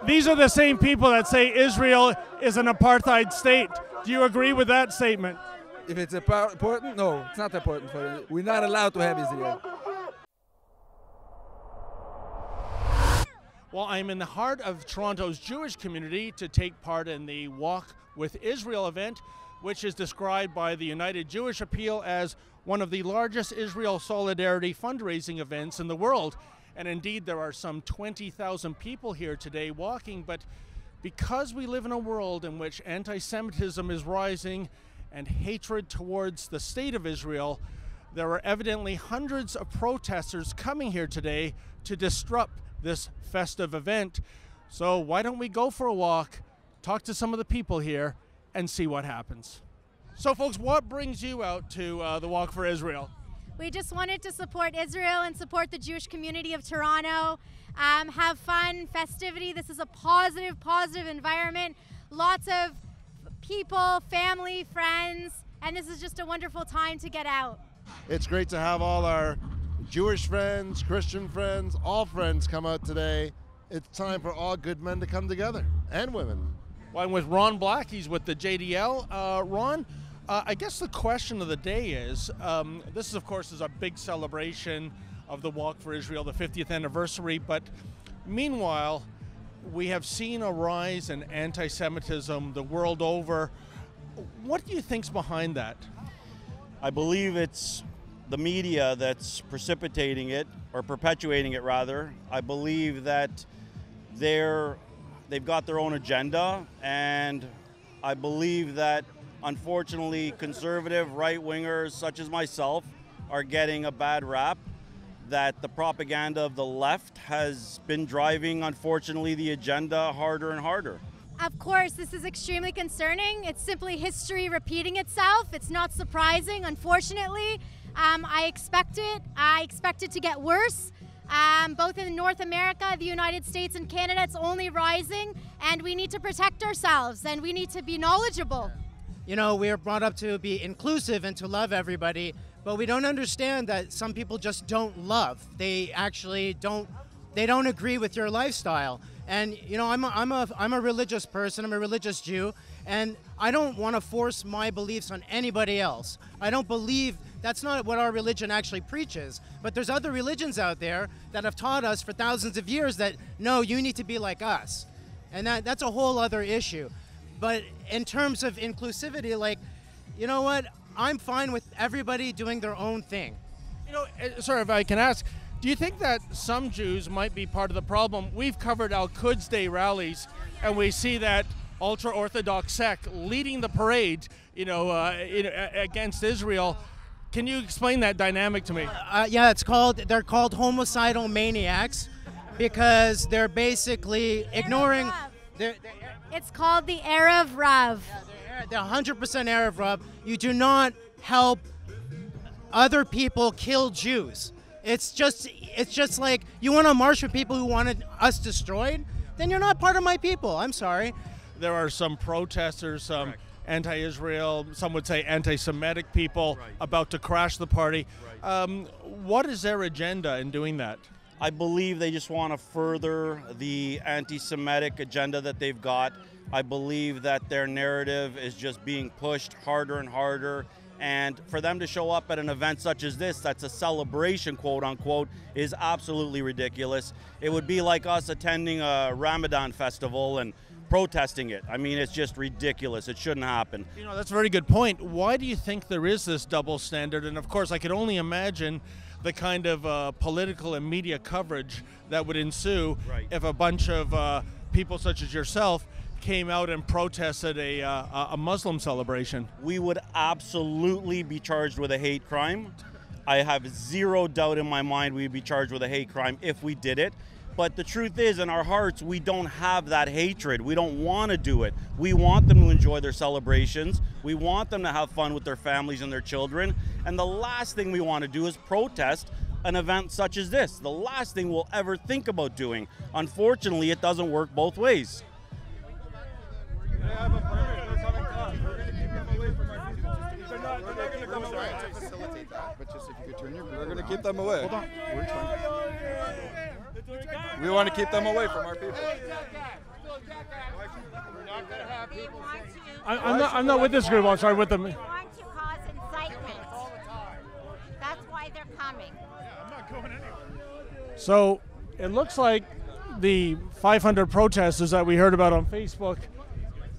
These are the same people that say Israel is an apartheid state. Do you agree with that statement? If it's important, no, it's not important. We're not allowed to have Israel. Well, I'm in the heart of Toronto's Jewish community to take part in the Walk with Israel event, which is described by the United Jewish Appeal as one of the largest Israel solidarity fundraising events in the world. And indeed, there are some 20,000 people here today walking, but because we live in a world in which anti-Semitism is rising and hatred towards the state of Israel, there are evidently hundreds of protesters coming here today to disrupt this festive event. So why don't we go for a walk, talk to some of the people here, and see what happens. So folks, what brings you out to the Walk for Israel? We just wanted to support Israel and support the Jewish community of Toronto. Have fun, festivity. This is a positive environment. Lots of people, family, friends, and this is just a wonderful time to get out. It's great to have all our Jewish friends, Christian friends, all friends come out today. It's time for all good men to come together, and women. Well, I'm with Ron Black. He's with the JDL. Ron, I guess the question of the day is, this is, of course, is a big celebration of the Walk for Israel, the 50th anniversary, but meanwhile, we have seen a rise in anti-Semitism the world over. What do you think's behind that? I believe it's the media that's precipitating it, or perpetuating it rather. I believe that they've got their own agenda, and I believe that unfortunately conservative right-wingers such as myself are getting a bad rap, that the propaganda of the left has been driving, unfortunately, the agenda harder and harder. Of course, this is extremely concerning. It's simply history repeating itself. It's not surprising, unfortunately. I expect it to get worse. Both in North America, the United States, and Canada, it's only rising, and we need to protect ourselves, and we need to be knowledgeable. You know, we are brought up to be inclusive and to love everybody, but we don't understand that some people just don't love. They actually don't agree with your lifestyle. And you know, I'm a religious person. I'm a religious Jew, and I don't want to force my beliefs on anybody else. I don't believe that's not what our religion actually preaches. But there's other religions out there that have taught us for thousands of years that no, you need to be like us, and that's a whole other issue. But in terms of inclusivity, like, you know what? I'm fine with everybody doing their own thing. You know, sir, if I can ask, do you think that some Jews might be part of the problem? We've covered Al-Quds Day rallies, and we see that ultra-Orthodox sect leading the parade, against Israel. Can you explain that dynamic to me? Yeah, they're called homicidal maniacs because they're basically ignoring. It's called the Erev Rav. Yeah, they're 100% Erev Rav. You do not help other people kill Jews. It's just like, you want to march for people who wanted us destroyed? Then you're not part of my people. I'm sorry. There are some protesters, some anti-Israel, some would say anti-Semitic people about to crash the party. What is their agenda in doing that? I believe they just want to further the anti-Semitic agenda that they've got. I believe that their narrative is just being pushed harder and harder. And for them to show up at an event such as this, that's a celebration, quote unquote, is absolutely ridiculous. It would be like us attending a Ramadan festival and protesting it. I mean, it's just ridiculous. It shouldn't happen. You know, that's a very good point. Why do you think there is this double standard? And of course, I could only imagine the kind of political and media coverage that would ensue if a bunch of people such as yourself came out and protested a Muslim celebration. We would absolutely be charged with a hate crime. I have zero doubt in my mind we'd be charged with a hate crime if we did it. But the truth is, in our hearts, we don't have that hatred. We don't want to do it. We want them to enjoy their celebrations. We want them to have fun with their families and their children. And the last thing we want to do is protest an event such as this. The last thing we'll ever think about doing. Unfortunately, it doesn't work both ways. They have a permit. They're coming to us. We're going to keep them away from our people. They're not going to come away. To facilitate that, but just if you could turn your. We're going to keep them away. Hold on. We're trying. We want to keep them away from our people. I'm not with this group. I'm sorry, with them. They want to cause incitement. That's why they're coming. I'm not going anywhere. So it looks like the 500 protesters that we heard about on Facebook,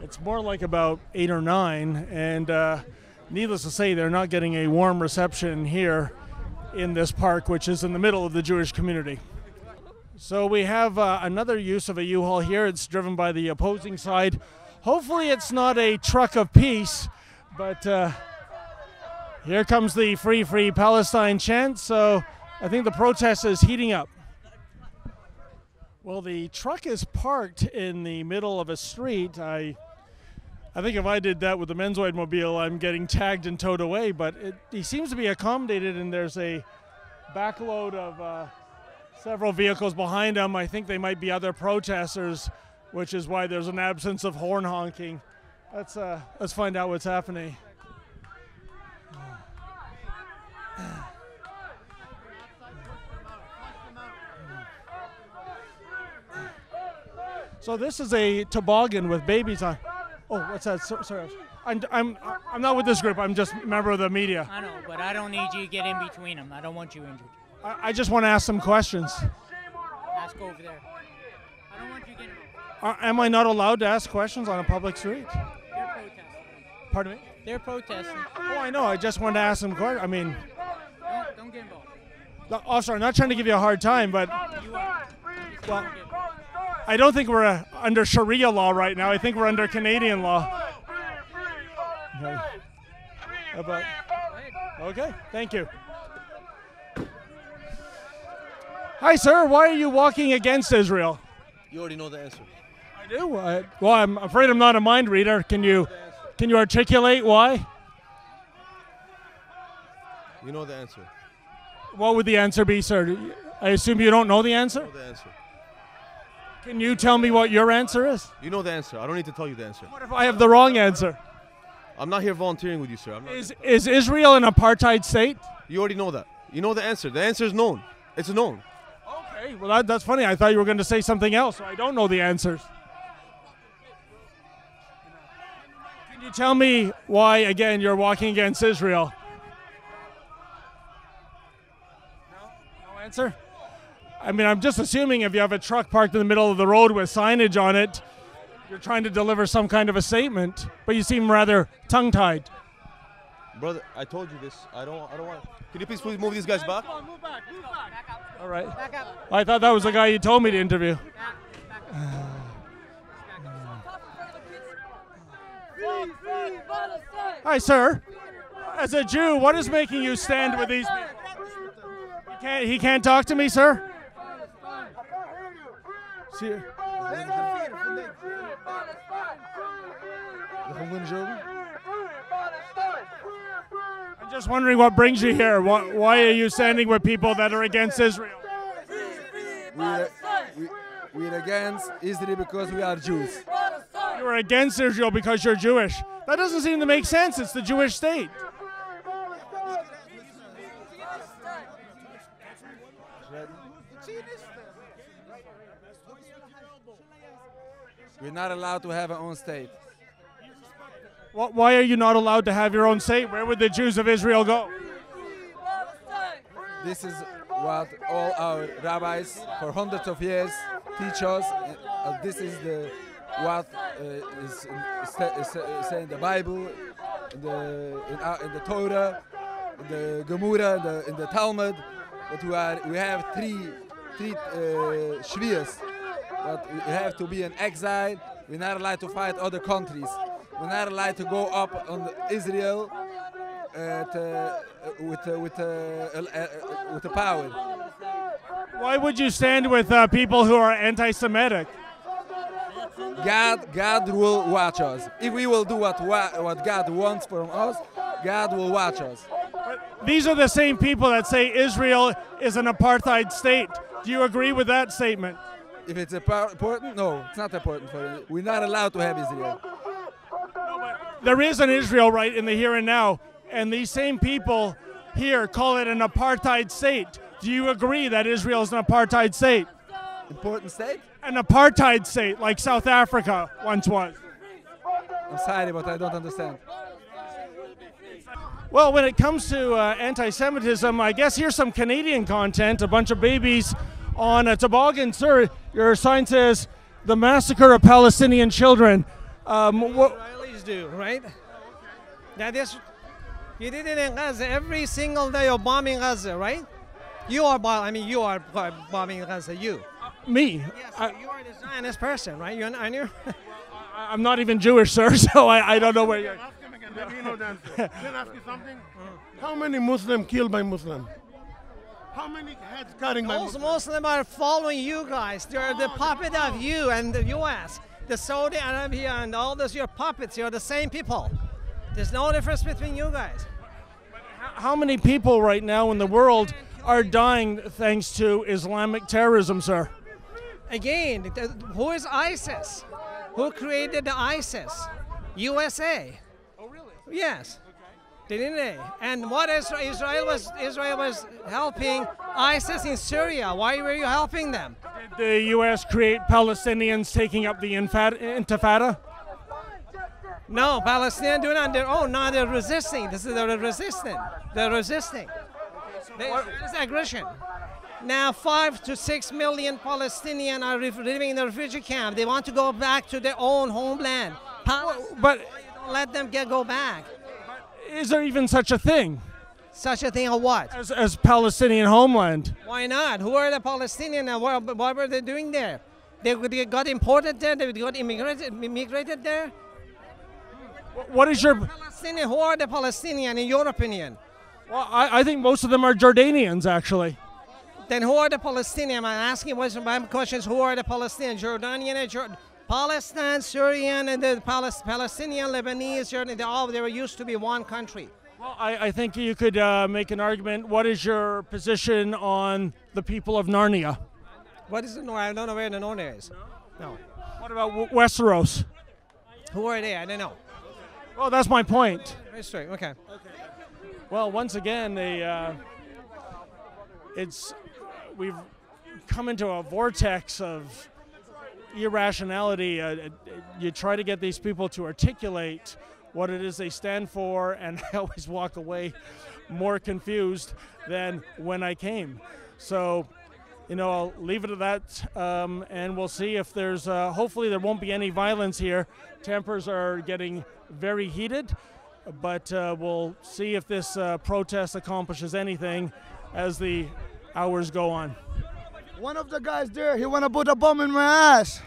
it's more like about 8 or 9, and needless to say, they're not getting a warm reception here in this park, which is in the middle of the Jewish community. So we have another use of a U-Haul here. It's driven by the opposing side. Hopefully it's not a truck of peace, but here comes the Free, Free Palestine chant, so I think the protest is heating up. Well, the truck is parked in the middle of a street. I think if I did that with the Menzoid mobile, I'm getting tagged and towed away, but he seems to be accommodated, and there's a backload of several vehicles behind him. I think they might be other protesters, which is why there's an absence of horn honking. Let's find out what's happening. So this is a toboggan with babies on. Oh, what's that? Sorry, I'm not with this group. I'm just a member of the media. I know, but I don't need you to get in between them. I don't want you injured. I just want to ask some questions. Ask over there. I don't want you getting involved. Am I not allowed to ask questions on a public street? They're protesting. Pardon me? They're protesting. Oh, I know. I just wanted to ask some questions. I mean, Don't get involved. Officer, I'm not trying to give you a hard time, but You are. well, I don't think we're under Sharia law right now. I think we're under Canadian law. Okay. Okay, thank you. Hi, sir. Why are you walking against Israel? You already know the answer. I do. Well, I'm afraid I'm not a mind reader. Can you articulate why? You know the answer. What would the answer be, sir? I assume you don't know the answer? You know the answer. Can you tell me what your answer is? You know the answer. I don't need to tell you the answer. What if I have the wrong answer? I'm not here volunteering with you, sir. Is Israel an apartheid state? You already know that. You know the answer. The answer is known. It's known. Okay, well that's funny. I thought you were going to say something else, so I don't know the answers. Can you tell me why, again, you're walking against Israel? No answer? I mean, I'm just assuming if you have a truck parked in the middle of the road with signage on it, you're trying to deliver some kind of a statement, but you seem rather tongue-tied. Brother, I told you this. I don't want. Can you please move these guys back? Move back. All right. Back up. I thought that was the guy you told me to interview. Back up. Hi, sir. As a Jew, what is making you stand with these people? He can't talk to me, sir? See, I'm just wondering what brings you here. Why are you standing with people that are against Israel? We're against Israel because we are Jews. You're against Israel because you're Jewish. That doesn't seem to make sense. It's the Jewish state. We're not allowed to have our own state. Why are you not allowed to have your own state? Where would the Jews of Israel go? This is what all our rabbis for hundreds of years teach us. This is what is saying in the Bible, in the Torah, in the Gemara, in the Talmud. That we have three shvias. That we have to be in exile. We're not allowed to fight other countries. We're not allowed to go up on Israel with the power. Why would you stand with people who are anti-Semitic? God will watch us. If we will do what God wants from us, God will watch us. But these are the same people that say Israel is an apartheid state. Do you agree with that statement? If it's important, no, it's not important for us. We're not allowed to have Israel. There is an Israel right in the here and now, and these same people here call it an apartheid state. Do you agree that Israel is an apartheid state? Important state? An apartheid state like South Africa once was. I'm sorry, but I don't understand. Well, when it comes to anti-Semitism, I guess here's some Canadian content. A bunch of babies on a toboggan. Sir, your sign says, the massacre of Palestinian children. Israelis do, right? That is, you did it in Gaza. Every single day you're bombing Gaza, right? You are bombing Gaza, you. Me? Yes, so you are the Zionist person, right? You're not, I'm not even Jewish, sir, so I don't know where you're... Can I ask you something? How many Muslims killed by Muslim? How many heads cutting by Those Muslim? Muslims are following you guys. They're the puppet of you and the U.S., the Saudi Arabia, and all those your puppets. You're the same people. There's no difference between you guys. How many people right now in the world are dying thanks to Islamic terrorism, sir? Again, who is ISIS? Who created the ISIS? USA. Oh, really? Yes. Didn't they? And what Israel was helping ISIS in Syria. Why were you helping them? Did the U.S. create Palestinians taking up the Intifada? No, Palestinians do it on their own. No, they're resisting. They're resisting. They're resisting. It's aggression. Now 5 to 6 million Palestinians are living in the refugee camp. They want to go back to their own homeland. But don't let them go back. Is there even such a thing? Such a thing of what? As Palestinian homeland. Why not? Who are the Palestinians and what were they doing there? They got imported there? They got immigrated there? What is your... Palestinian, who are the Palestinians in your opinion? Well, I think most of them are Jordanians, actually. Then who are the Palestinians? I'm asking my questions. Who are the Palestinians? Jordanian and Palestine, Syrian, and the Palestinian, Lebanese, Jordan, they were used to be one country. Well, I think you could make an argument. What is your position on the people of Narnia? What is the Narnia? I don't know where the Narnia is. No. What about Westeros? Who are they? I don't know. Well, that's my point. History. Okay. Well, once again, we've come into a vortex of irrationality. You try to get these people to articulate what it is they stand for, and I always walk away more confused than when I came. So, I'll leave it at that, and we'll see if there's, hopefully there won't be any violence here. Tempers are getting very heated, but we'll see if this protest accomplishes anything as the hours go on. One of the guys there, he want to put a bomb in my ass.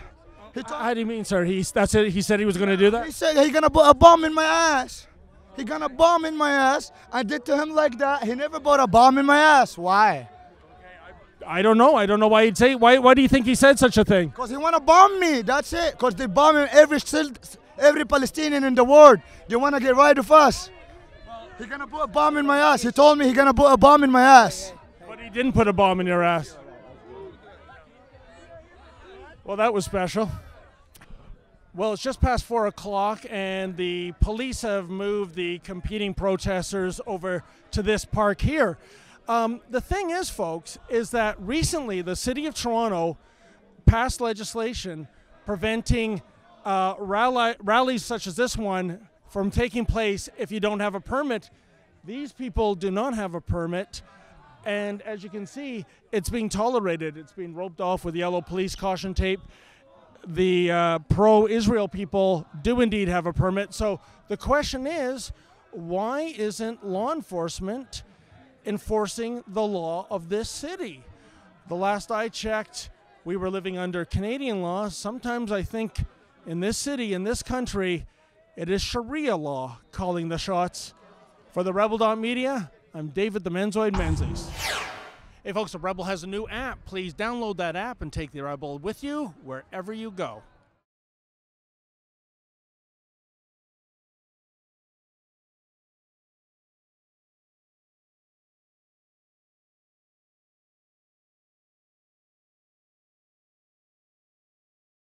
How do you mean, sir? That's it. He said he was going to do that? He said he's going to put a bomb in my ass. He going to bomb in my ass. I did to him like that. He never put a bomb in my ass. Why? I don't know. I don't know why he'd say. Why do you think he said such a thing? Because he want to bomb me. That's it. Because they bombing every Palestinian in the world. They want to get rid of us. He's going to put a bomb in my ass. He told me he's going to put a bomb in my ass. But he didn't put a bomb in your ass. Well, that was special. Well, it's just past 4 o'clock, and the police have moved the competing protesters over to this park here. The thing is, folks, is that recently the City of Toronto passed legislation preventing rallies such as this one from taking place if you don't have a permit. These people do not have a permit. And as you can see, it's being tolerated. It's being roped off with yellow police caution tape. The pro-Israel people do indeed have a permit. So the question is, why isn't law enforcement enforcing the law of this city? The last I checked, we were living under Canadian law. Sometimes I think in this city, in this country, it is Sharia law calling the shots. For the Rebel.media, I'm David the Menzoid Menzies. Hey folks, the Rebel has a new app. Please download that app and take the Rebel with you wherever you go.